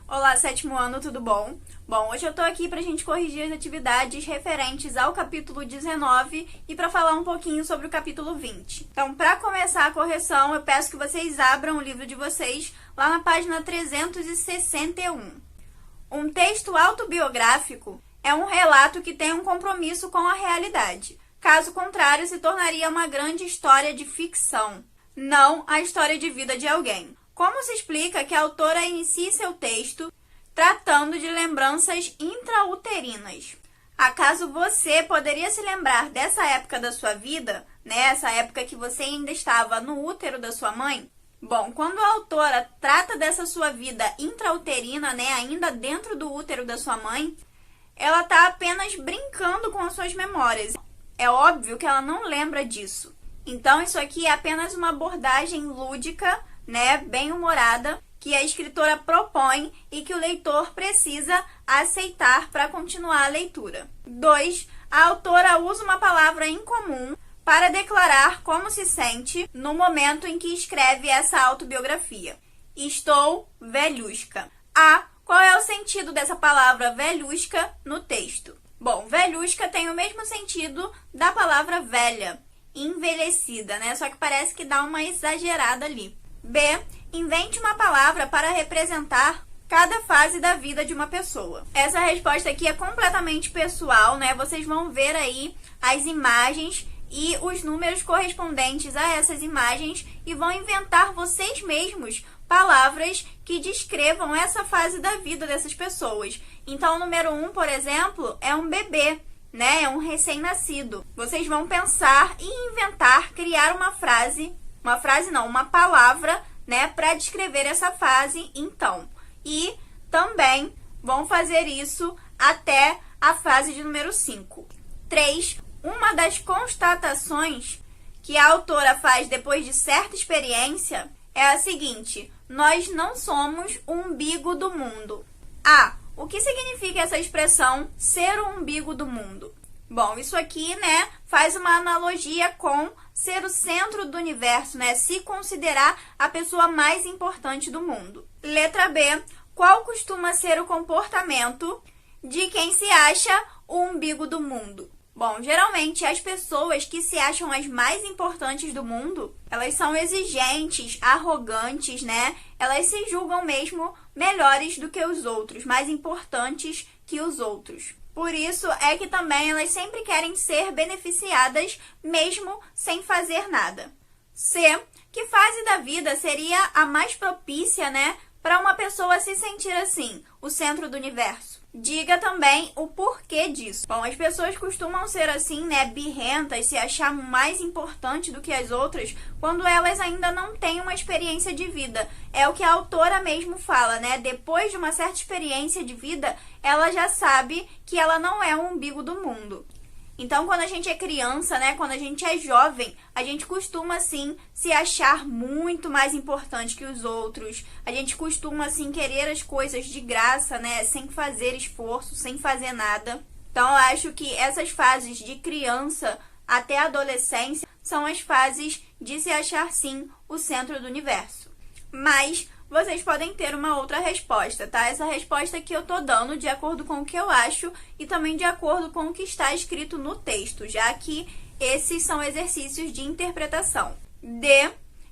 Olá, sétimo ano, tudo bom? Bom, hoje eu tô aqui pra gente corrigir as atividades referentes ao capítulo 19 e pra falar um pouquinho sobre o capítulo 20. Então, pra começar a correção, eu peço que vocês abram o livro de vocês lá na página 361. Um texto autobiográfico é um relato que tem um compromisso com a realidade. Caso contrário, se tornaria uma grande história de ficção, não a história de vida de alguém. Como se explica que a autora inicie seu texto tratando de lembranças intrauterinas? Acaso você poderia se lembrar dessa época da sua vida, né? Essa época que você ainda estava no útero da sua mãe? Bom, quando a autora trata dessa sua vida intrauterina, né, ainda dentro do útero da sua mãe, ela está apenas brincando com as suas memórias. É óbvio que ela não lembra disso. Então, isso aqui é apenas uma abordagem lúdica, né, bem-humorada, que a escritora propõe e que o leitor precisa aceitar para continuar a leitura. 2. A autora usa uma palavra incomum para declarar como se sente no momento em que escreve essa autobiografia. Estou velhusca. Qual é o sentido dessa palavra velhusca no texto? Bom, velhusca tem o mesmo sentido da palavra velha, envelhecida, né? Só que parece que dá uma exagerada ali. B. Invente uma palavra para representar cada fase da vida de uma pessoa. Essa resposta aqui é completamente pessoal, né? Vocês vão ver aí as imagens e os números correspondentes a essas imagens e vão inventar vocês mesmos palavras que descrevam essa fase da vida dessas pessoas. Então, o número 1, por exemplo, é um bebê, né? É um recém-nascido. Vocês vão pensar e inventar, criar uma palavra, né, para descrever essa fase, então. E também vão fazer isso até a fase de número 5. 3. Uma das constatações que a autora faz depois de certa experiência é a seguinte: nós não somos o umbigo do mundo. O que significa essa expressão, ser o umbigo do mundo? Bom, isso aqui, né, faz uma analogia com ser o centro do universo, né, se considerar a pessoa mais importante do mundo. Letra B. Qual costuma ser o comportamento de quem se acha o umbigo do mundo? Bom, geralmente as pessoas que se acham as mais importantes do mundo, elas são exigentes, arrogantes, né? Elas se julgam mesmo melhores do que os outros, mais importantes que os outros. Por isso é que também elas sempre querem ser beneficiadas mesmo sem fazer nada. C. Que fase da vida seria a mais propícia, né, para uma pessoa se sentir assim, o centro do universo? Diga também o porquê disso. Bom, as pessoas costumam ser assim, né, birrentas, se achar mais importante do que as outras, quando elas ainda não têm uma experiência de vida. É o que a autora mesmo fala, né? Depois de uma certa experiência de vida, ela já sabe que ela não é o umbigo do mundo. Então, quando a gente é criança, né, quando a gente é jovem, a gente costuma, assim, se achar muito mais importante que os outros. A gente costuma, assim, querer as coisas de graça, né, sem fazer esforço, sem fazer nada. Então, eu acho que essas fases de criança até a adolescência são as fases de se achar, sim, o centro do universo. Mas vocês podem ter uma outra resposta, tá? Essa resposta que eu tô dando de acordo com o que eu acho e também de acordo com o que está escrito no texto, já que esses são exercícios de interpretação. D.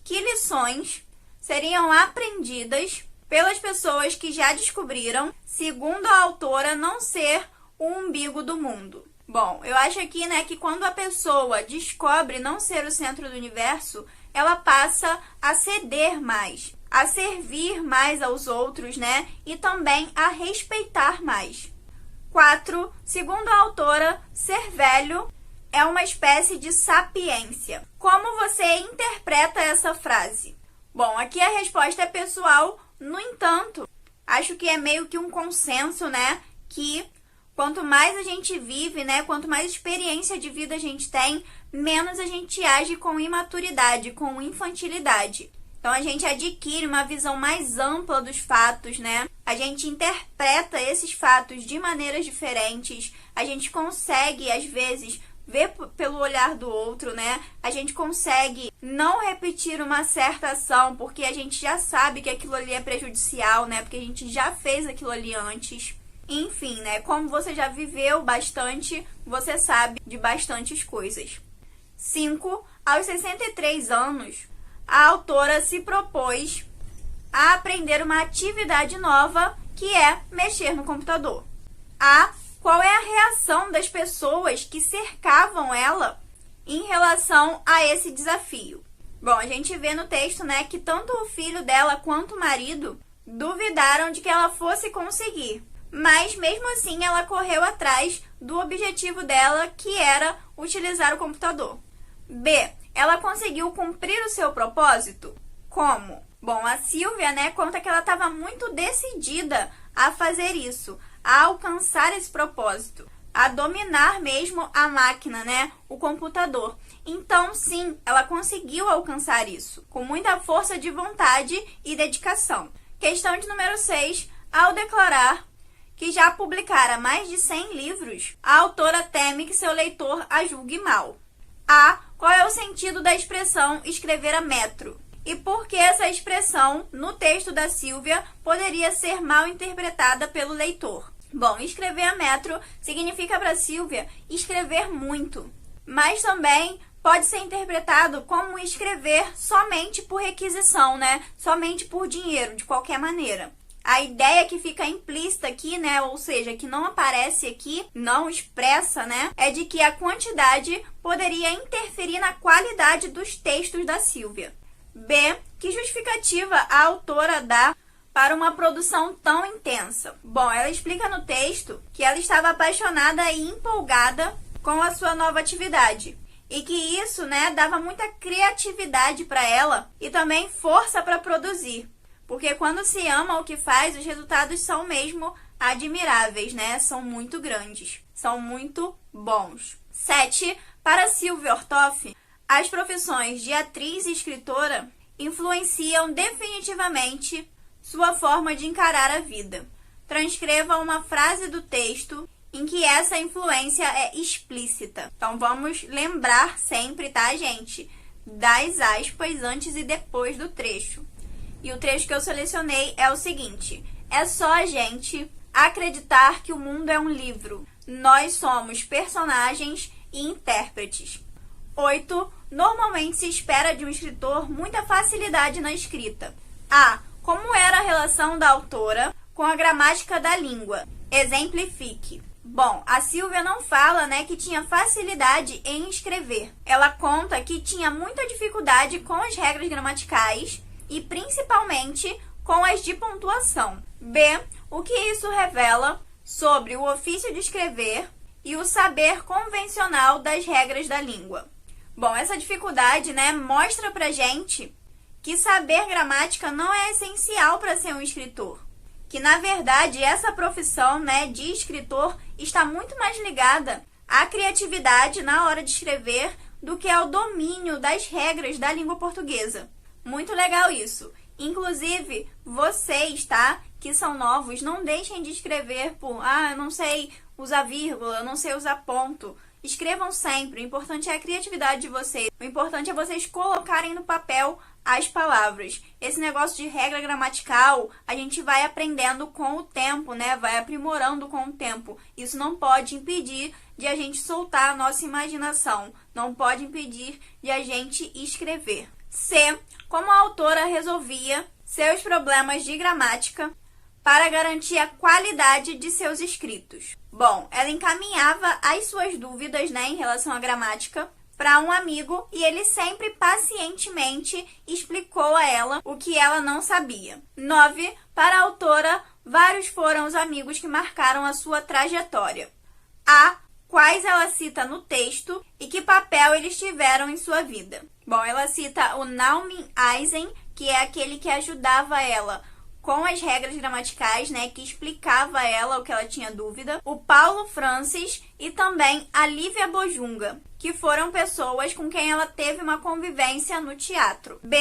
Que lições seriam aprendidas pelas pessoas que já descobriram, segundo a autora, não ser o umbigo do mundo? Bom, eu acho aqui, né, que quando a pessoa descobre não ser o centro do universo, ela passa a ceder mais, a servir mais aos outros, né? E também a respeitar mais. 4. Segundo a autora, ser velho é uma espécie de sapiência. Como você interpreta essa frase? Bom, aqui a resposta é pessoal, no entanto, acho que é meio que um consenso, né? Que quanto mais a gente vive, né? Quanto mais experiência de vida a gente tem, menos a gente age com imaturidade, com infantilidade. Então, a gente adquire uma visão mais ampla dos fatos, né? A gente interpreta esses fatos de maneiras diferentes. A gente consegue, às vezes, ver pelo olhar do outro, né? A gente consegue não repetir uma certa ação porque a gente já sabe que aquilo ali é prejudicial, né? Porque a gente já fez aquilo ali antes. Enfim, né? Como você já viveu bastante, você sabe de bastantes coisas. 5. Aos 63 anos, a autora se propôs a aprender uma atividade nova, que é mexer no computador. Qual é a reação das pessoas que cercavam ela em relação a esse desafio? Bom, a gente vê no texto, né, que tanto o filho dela quanto o marido duvidaram de que ela fosse conseguir. Mas, mesmo assim, ela correu atrás do objetivo dela, que era utilizar o computador. B. Ela conseguiu cumprir o seu propósito? Como? Bom, a Silvia, né, conta que ela estava muito decidida a fazer isso, a alcançar esse propósito, a dominar mesmo a máquina, né, o computador. Então, sim, ela conseguiu alcançar isso, com muita força de vontade e dedicação. Questão de número 6. Ao declarar que já publicara mais de 100 livros, a autora teme que seu leitor a julgue mal. Qual é o sentido da expressão escrever a metro? E por que essa expressão, no texto da Silvia, poderia ser mal interpretada pelo leitor? Bom, escrever a metro significa para Silvia escrever muito, mas também pode ser interpretado como escrever somente por requisição, né? Somente por dinheiro, de qualquer maneira. A ideia que fica implícita aqui, né, ou seja, que não aparece aqui, não expressa, né, é de que a quantidade poderia interferir na qualidade dos textos da Silvia. B. Que justificativa a autora dá para uma produção tão intensa? Bom, ela explica no texto que ela estava apaixonada e empolgada com a sua nova atividade e que isso, né, dava muita criatividade para ela e também força para produzir. Porque quando se ama o que faz, os resultados são mesmo admiráveis, né? São muito grandes, são muito bons. 7. Para Silvia Ortoff, as profissões de atriz e escritora influenciam definitivamente sua forma de encarar a vida. Transcreva uma frase do texto em que essa influência é explícita. Então, vamos lembrar sempre, tá, gente? Das aspas antes e depois do trecho. E o trecho que eu selecionei é o seguinte: é só a gente acreditar que o mundo é um livro. Nós somos personagens e intérpretes. 8. Normalmente se espera de um escritor muita facilidade na escrita. Como era a relação da autora com a gramática da língua? Exemplifique. Bom, a Silvia não fala, né, que tinha facilidade em escrever. Ela conta que tinha muita dificuldade com as regras gramaticais e principalmente com as de pontuação. B. O que isso revela sobre o ofício de escrever e o saber convencional das regras da língua? Bom, essa dificuldade, né, mostra pra gente que saber gramática não é essencial para ser um escritor. Que, na verdade, essa profissão, né, de escritor está muito mais ligada à criatividade na hora de escrever do que ao domínio das regras da língua portuguesa. Muito legal isso. Inclusive, vocês, tá, que são novos, não deixem de escrever por, eu não sei usar vírgula, eu não sei usar ponto. Escrevam sempre. O importante é a criatividade de vocês. O importante é vocês colocarem no papel as palavras. Esse negócio de regra gramatical, a gente vai aprendendo com o tempo, né? Vai aprimorando com o tempo. Isso não pode impedir de a gente soltar a nossa imaginação. Não pode impedir de a gente escrever. C. Como a autora resolvia seus problemas de gramática para garantir a qualidade de seus escritos? Bom, ela encaminhava as suas dúvidas, né, em relação à gramática para um amigo e ele sempre pacientemente explicou a ela o que ela não sabia. 9. Para a autora, vários foram os amigos que marcaram a sua trajetória. Quais ela cita no texto e que papel eles tiveram em sua vida? Bom, ela cita o Naumann Eisen, que é aquele que ajudava ela com as regras gramaticais, né, que explicava a ela o que ela tinha dúvida, o Paulo Francis e também a Lívia Bojunga, que foram pessoas com quem ela teve uma convivência no teatro. B.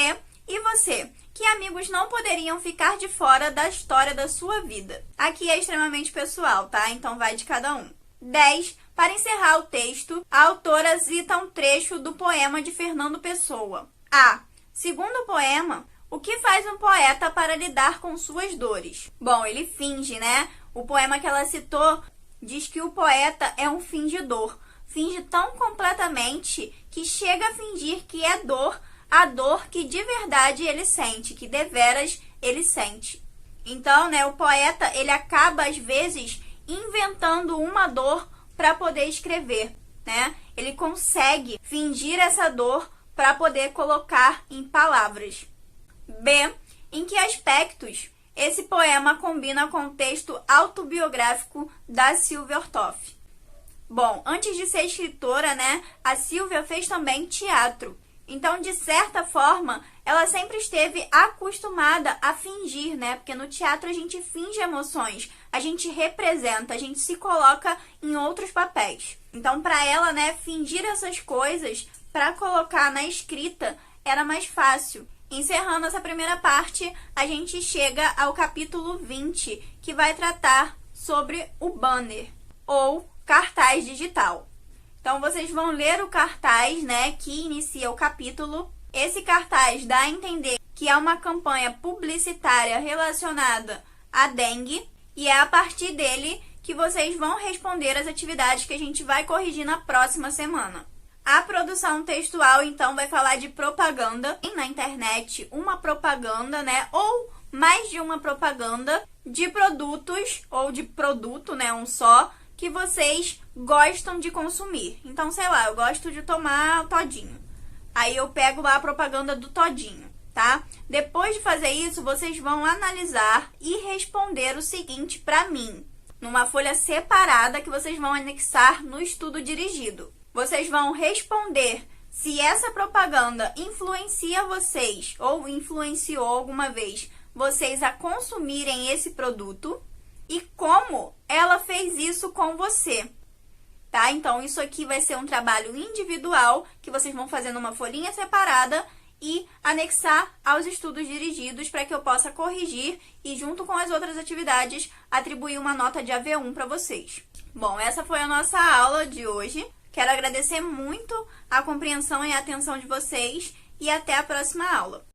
E você? Que amigos não poderiam ficar de fora da história da sua vida? Aqui é extremamente pessoal, tá? Então vai de cada um. 10. Para encerrar o texto, a autora cita um trecho do poema de Fernando Pessoa. A. Segundo o poema, o que faz um poeta para lidar com suas dores? Bom, ele finge, né? O poema que ela citou diz que o poeta é um fingidor. Finge tão completamente que chega a fingir que é dor, a dor que de verdade ele sente, que deveras ele sente. Então, né, o poeta, ele acaba às vezes inventando uma dor para poder escrever, né? Ele consegue fingir essa dor para poder colocar em palavras. B. Em que aspectos esse poema combina com o texto autobiográfico da Sylvia Orthoff? Bom, antes de ser escritora, né, a Sylvia fez também teatro. Então, de certa forma, ela sempre esteve acostumada a fingir, né? Porque no teatro a gente finge emoções, a gente representa, a gente se coloca em outros papéis. Então, para ela, né, fingir essas coisas para colocar na escrita era mais fácil. Encerrando essa primeira parte, a gente chega ao capítulo 20, que vai tratar sobre o banner, ou cartaz digital. Então, vocês vão ler o cartaz, né, que inicia o capítulo. Esse cartaz dá a entender que é uma campanha publicitária relacionada à dengue e é a partir dele que vocês vão responder as atividades que a gente vai corrigir na próxima semana. A produção textual, então, vai falar de propaganda. Tem na internet uma propaganda, né, ou mais de uma propaganda de produtos, ou de produto, né, um só, que vocês gostam de consumir. Então, sei lá, eu gosto de tomar todinho. Aí eu pego lá a propaganda do todinho, tá? Depois de fazer isso, vocês vão analisar e responder o seguinte para mim, numa folha separada que vocês vão anexar no estudo dirigido. Vocês vão responder se essa propaganda influencia vocês ou influenciou alguma vez vocês a consumirem esse produto e como ela fez isso com você, tá? Então, isso aqui vai ser um trabalho individual que vocês vão fazer numa folhinha separada e anexar aos estudos dirigidos para que eu possa corrigir e, junto com as outras atividades, atribuir uma nota de AV1 para vocês. Bom, essa foi a nossa aula de hoje. Quero agradecer muito a compreensão e a atenção de vocês e até a próxima aula.